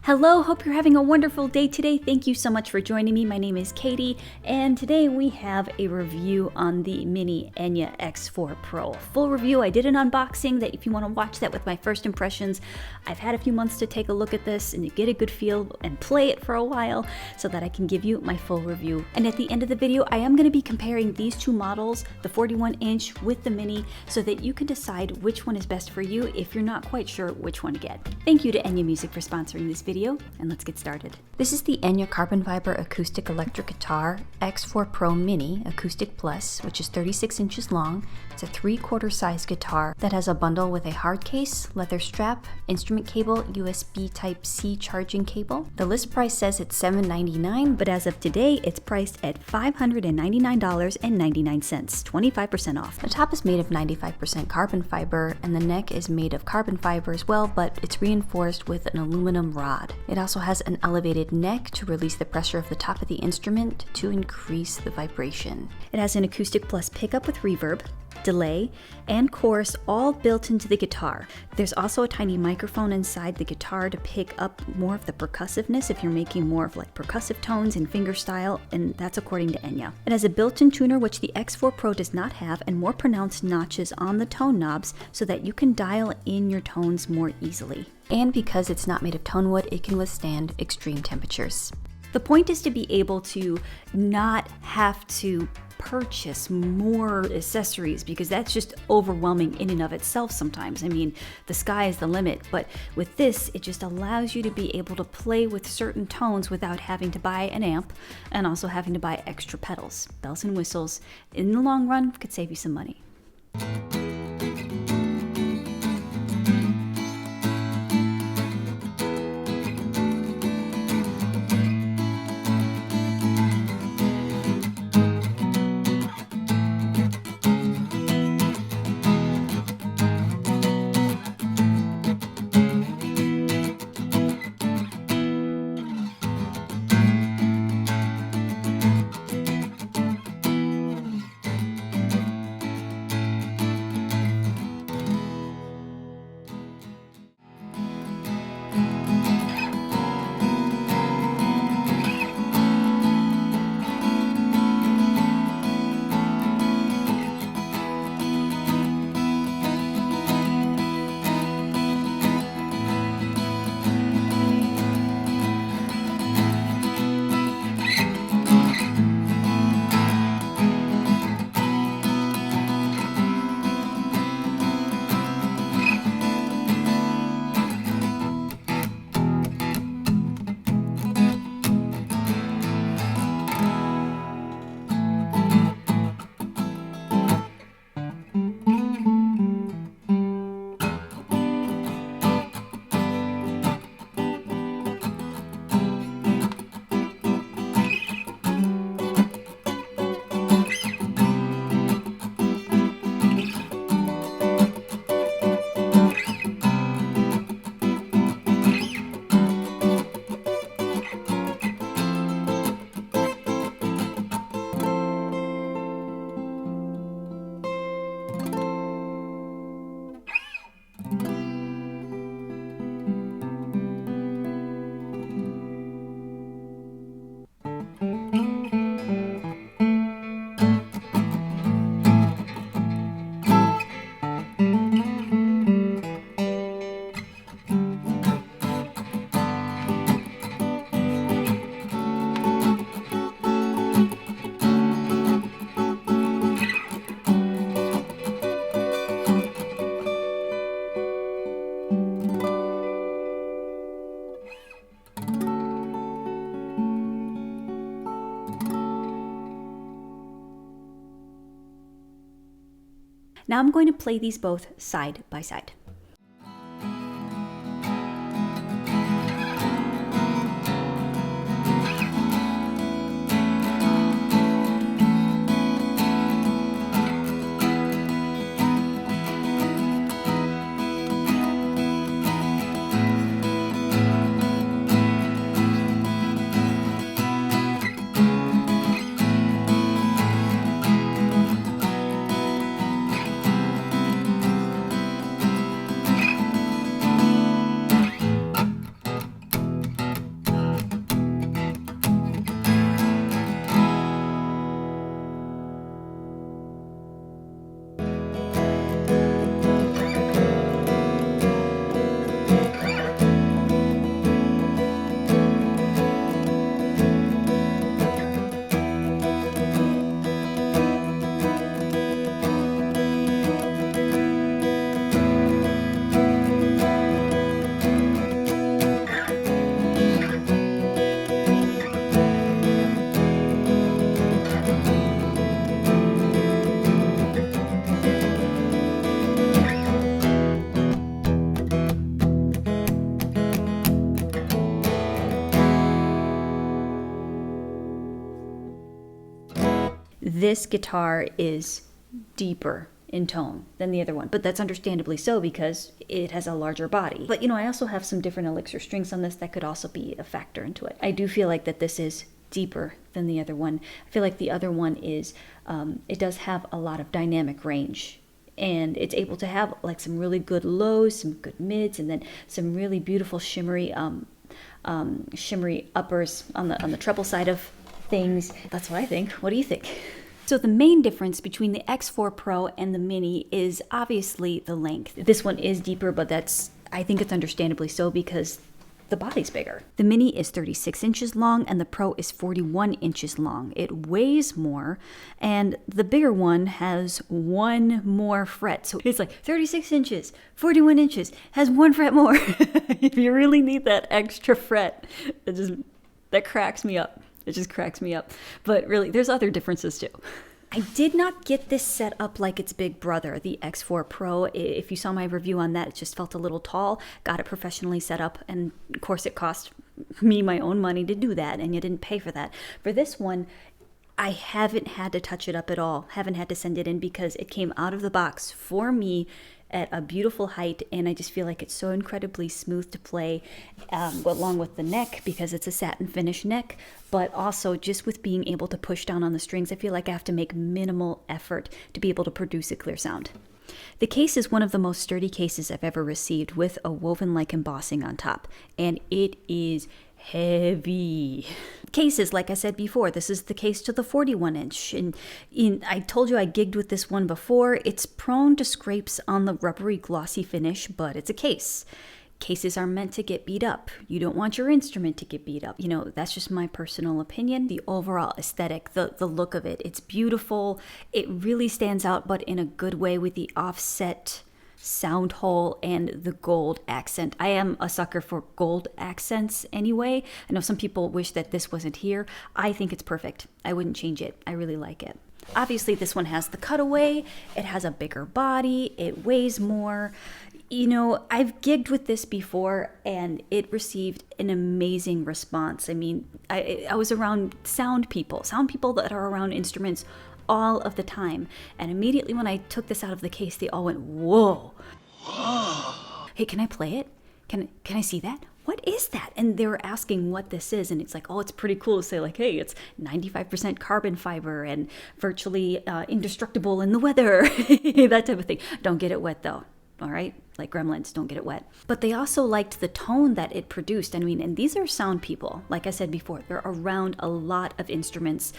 Hello, hope you're having a wonderful day today. Thank you so much for joining me. My name is Katie, and today we have a review on the mini ENYA X4 Pro. Full review. I did an unboxing that if you want to watch that with my first impressions. I've had a few months to take a look at this and get a good feel and play it for a while so that I can give you my full review. And at the end of the video, I am going to be comparing these two models, the 41-inch with the mini, so that you can decide which one is best for you if you're not quite sure which one to get. Thank you to ENYA Music for sponsoring this video, and let's get started. This is the ENYA carbon fiber acoustic electric guitar X4 Pro Mini Acoustic Plus, which is 36 inches long. It's a 3/4 size guitar that has a bundle with a hard case, leather strap, instrument cable, USB Type-C charging cable. The list price says it's $799, but as of today, it's priced at $599.99, 25% off. The top is made of 95% carbon fiber, and the neck is made of carbon fiber as well, but it's reinforced with an aluminum rod. It also has an elevated neck to release the pressure of the top of the instrument to increase the vibration. It has an Acoustic Plus pickup with reverb, delay, and chorus all built into the guitar. There's also a tiny microphone inside the guitar to pick up more of the percussiveness if you're making more of like percussive tones and fingerstyle, and that's according to ENYA. It has a built-in tuner which the X4 Pro does not have, and more pronounced notches on the tone knobs so that you can dial in your tones more easily. And because it's not made of tone wood, it can withstand extreme temperatures. The point is to be able to not have to purchase more accessories, because that's just overwhelming in and of itself sometimes. I mean, the sky is the limit, but with this, it just allows you to be able to play with certain tones without having to buy an amp and also having to buy extra pedals. Bells and whistles, in the long run, could save you some money. Now I'm going to play these both side by side. This guitar is deeper in tone than the other one, but that's understandably so because it has a larger body. But I also have some different Elixir strings on this that could also be a factor into it. I do feel like that this is deeper than the other one. I feel like the other one is, it does have a lot of dynamic range, and it's able to have like some really good lows, some good mids, and then some really beautiful shimmery uppers on the treble side of things. That's what I think. What do you think? So the main difference between the X4 Pro and the Mini is obviously the length. This one is deeper, but I think it's understandably so because the body's bigger. The Mini is 36 inches long and the Pro is 41 inches long. It weighs more, and the bigger one has one more fret. So it's like 36 inches, 41 inches, has one fret more. If you really need that extra fret, that cracks me up. It just cracks me up. But really, there's other differences too. I did not get this set up like its big brother, the X4 Pro. If you saw my review on that, it just felt a little tall. Got it professionally set up, and of course it cost me my own money to do that, and you didn't pay for that. For this one, I haven't had to touch it up at all. Haven't had to send it in because it came out of the box for me at a beautiful height, and I just feel like it's so incredibly smooth to play, along with the neck because it's a satin finish neck, but also just with being able to push down on the strings, I feel like I have to make minimal effort to be able to produce a clear sound. The case is one of the most sturdy cases I've ever received, with a woven-like embossing on top, and it is heavy. Cases, like I said before, this is the case to the 41 inch. And I told you I gigged with this one before. It's prone to scrapes on the rubbery glossy finish, but it's a case. Cases are meant to get beat up. You don't want your instrument to get beat up. That's just my personal opinion. The overall aesthetic, the look of it, it's beautiful. It really stands out, but in a good way, with the offset sound hole and the gold accent. I am a sucker for gold accents anyway. I know some people wish that this wasn't here. I think it's perfect. I wouldn't change it. I really like it. Obviously, this one has the cutaway. It has a bigger body. It weighs more. I've gigged with this before, and it received an amazing response. I mean, I was around sound people that are around instruments all of the time, and immediately when I took this out of the case, they all went, "Whoa. Hey, can I play it? Can I see that? What is that?" And they were asking what this is, and it's like, oh, it's pretty cool to say, like, hey, it's 95% carbon fiber and virtually indestructible in the weather. That type of thing. Don't get it wet though. All right, like Gremlins, don't get it wet. But they also liked the tone that it produced. I mean, and these are sound people. Like I said before, they're around a lot of instruments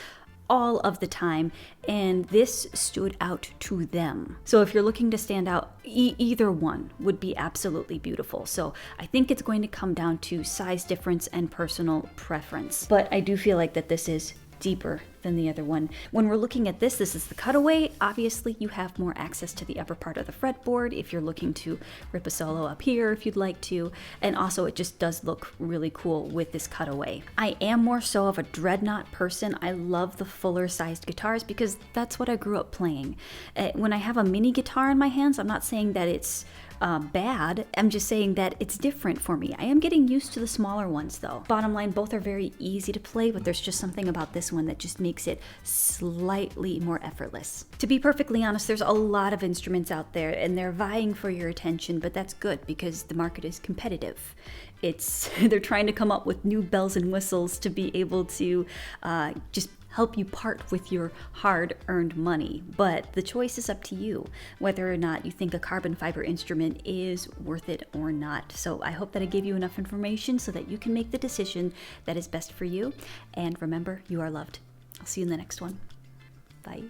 all of the time, and this stood out to them. So if you're looking to stand out, either one would be absolutely beautiful. So I think it's going to come down to size difference and personal preference. But I do feel like that this is deeper than the other one. When we're looking at this is the cutaway. Obviously, you have more access to the upper part of the fretboard if you're looking to rip a solo up here if you'd like to. And also, it just does look really cool with this cutaway. I am more so of a dreadnought person. I love the fuller sized guitars because that's what I grew up playing. When I have a mini guitar in my hands, I'm not saying that it's bad. I'm just saying that it's different for me. I am getting used to the smaller ones though. Bottom line, both are very easy to play, but there's just something about this one that just makes it slightly more effortless. To be perfectly honest, there's a lot of instruments out there and they're vying for your attention, but that's good because the market is competitive. They're trying to come up with new bells and whistles to be able to just help you part with your hard-earned money. But the choice is up to you, whether or not you think a carbon fiber instrument is worth it or not. So I hope that I gave you enough information so that you can make the decision that is best for you. And remember, you are loved. I'll see you in the next one. Bye.